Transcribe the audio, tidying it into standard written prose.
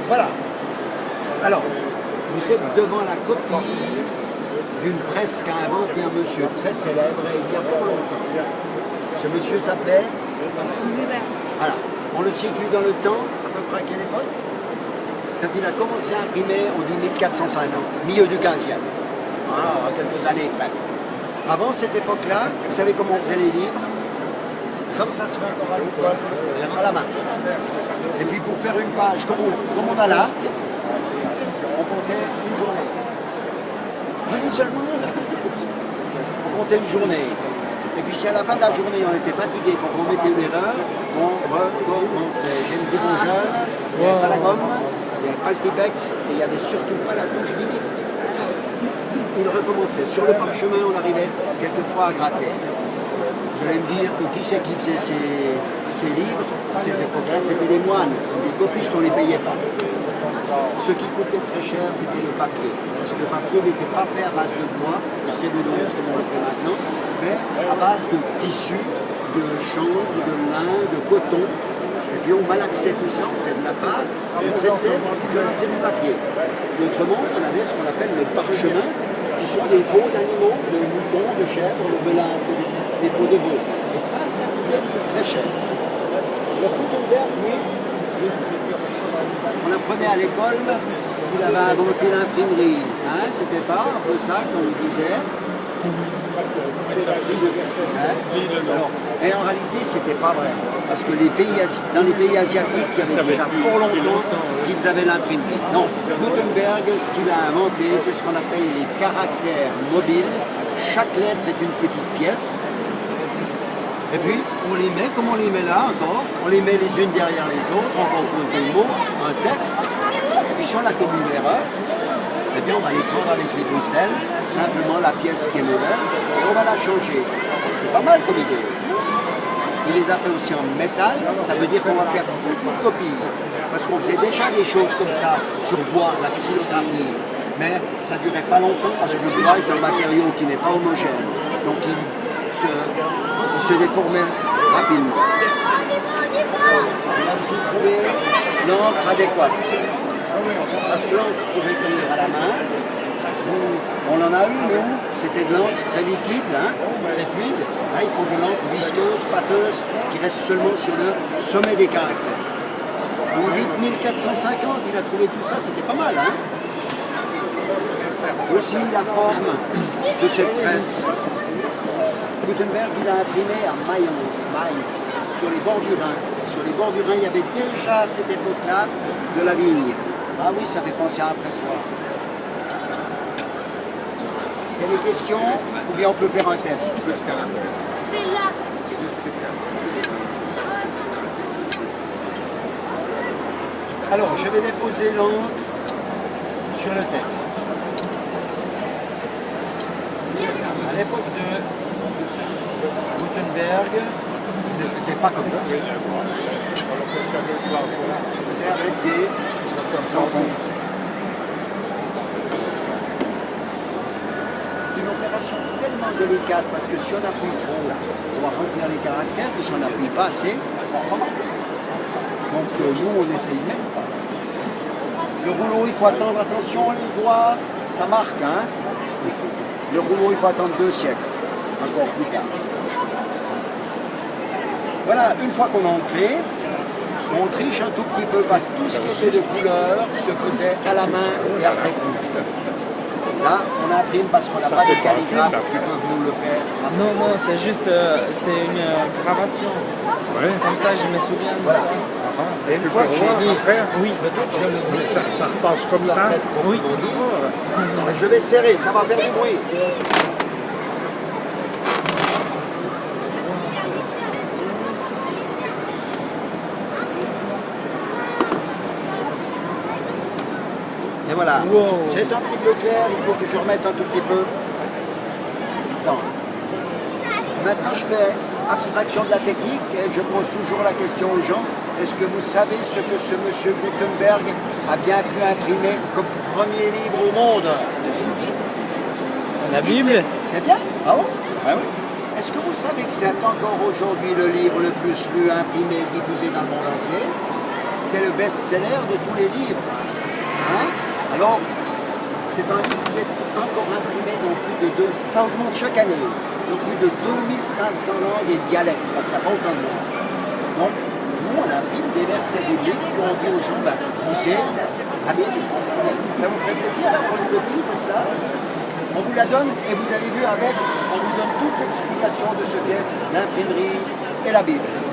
Voilà. Alors, vous êtes devant la copie d'une presse qu'a inventé un monsieur très célèbre il y a fort longtemps. Ce monsieur s'appelait... Voilà. On le situe dans le temps, à peu près à quelle époque? Quand il a commencé à imprimer, on dit 1450, milieu du 15e. Voilà, quelques années près. Avant cette époque-là, vous savez comment on faisait les livres? Comme ça se fait encore à l'école, à la main. Et puis pour faire une page, comme on a là, on comptait une journée. Venez seulement, on comptait une journée. Et puis si à la fin de la journée on était fatigué, quand on mettait une erreur, on recommençait. J'ai une bidon jaune, il n'y avait pas la gomme, il n'y avait pas le Tipex, et il n'y avait surtout pas la touche limite. Il recommençait. Sur le parchemin, on arrivait quelquefois à gratter. Vous allez me dire que qui c'est qui faisait ces livres? À cette époque-là, c'était les moines. Les copistes, on ne les payait pas. Ce qui coûtait très cher, c'était le papier. Parce que le papier n'était pas fait à base de bois, de cellulose, comme on le fait maintenant, mais à base de tissu, de chanvre, de lin, de coton. Et puis on malaxait tout ça, on faisait de la pâte, on pressait, et puis on faisait du papier. Et autrement, on avait ce qu'on appelle le parchemin, qui sont des peaux d'animaux, de moutons, de chèvres, le velin, c'est des peaux de veau. Et ça coûtait très cher. Le Gutenberg, lui, on apprenait à l'école qu'il avait inventé l'imprimerie. Hein, c'était pas un peu ça qu'on lui disait. Hein? Alors, et en réalité, c'était pas vrai. Parce que dans les pays asiatiques, il y avait déjà fort longtemps qu'ils avaient l'imprimerie. Non, Gutenberg, ce qu'il a inventé, c'est ce qu'on appelle les caractères mobiles. Chaque lettre est une petite pièce. Et puis, on les met comme on les met là encore. On les met les unes derrière les autres, on compose des mots, un texte. Et puis, si on a commis une erreur, eh bien, on va les prendre avec les bruxelles, simplement la pièce qui est mauvaise, et on va la changer. C'est pas mal comme idée. Il les a fait aussi en métal, ça veut dire qu'on va faire beaucoup de copies. Parce qu'on faisait déjà des choses comme ça sur bois, la xylographie. Mais ça ne durait pas longtemps parce que le bois est un matériau qui n'est pas homogène. Donc il se déformait rapidement. On a aussi trouvé l'encre adéquate. Parce que l'encre pouvait tenir à la main. On en a eu, nous, c'était de l'encre très liquide, hein, très fluide. Là, il faut de l'encre visqueuse, pâteuse, qui reste seulement sur le sommet des caractères. Vous dites 1450, il a trouvé tout ça, c'était pas mal, hein. Aussi la forme de cette presse. Gutenberg, il a imprimé à Mainz, sur les bords du Rhin. Sur les bords du Rhin, il y avait déjà à cette époque-là de la vigne. Ah oui, ça fait penser à un pressoir. Il y a des questions ou bien on peut faire un test? C'est là. Alors, je vais déposer l'encre sur le texte. À l'époque de Gutenberg, il ne faisait pas comme ça. Il faisait avec des tampons. C'est une opération tellement délicate parce que si on appuie trop, on va remplir les caractères, puis si on n'appuie pas assez, ça va pas marcher. Donc nous, on n'essaye même pas. Le rouleau, il faut attendre, attention, les doigts, ça marque, hein. Le rouleau, il faut attendre 2 siècles, encore plus tard. Voilà, une fois qu'on a ancré, on triche un tout petit peu parce que tout ce qui était de couleur se faisait à la main et après coup. Là, on imprime parce qu'on n'a pas de calligraphe qui peuvent nous le faire. Non, non, c'est juste c'est une gravation. Ouais. Comme ça, je me souviens de Voilà. ça. Et une fois que j'ai mis, Oui. je le mets, Ça repasse comme ça. Oui. je vais serrer, ça va faire du bruit. Et voilà, Wow. c'est un petit peu clair, il faut que je remette un tout petit peu. Non. Maintenant, je fais abstraction de la technique et je pose toujours la question aux gens, est-ce que vous savez ce que ce monsieur Gutenberg a bien pu imprimer comme premier livre au monde? La Bible. C'est bien? Ah bon? Ah oui. Est-ce que vous savez que c'est encore aujourd'hui le livre le plus lu, imprimé et diffusé dans le monde entier? c'est le best-seller de tous les livres. Hein? Alors, c'est un livre qui est encore imprimé dans plus de ça augmente chaque année, dans plus de 2500 langues et dialectes, parce qu'il n'y a pas autant de langues. Donc, nous, on imprime des versets bibliques pour on dit aux gens, ben, lisez la Bible. Ça vous ferait plaisir d'avoir une copie de cela? On vous la donne et vous avez vu avec, on vous donne toute l'explication de ce qu'est l'imprimerie et la Bible.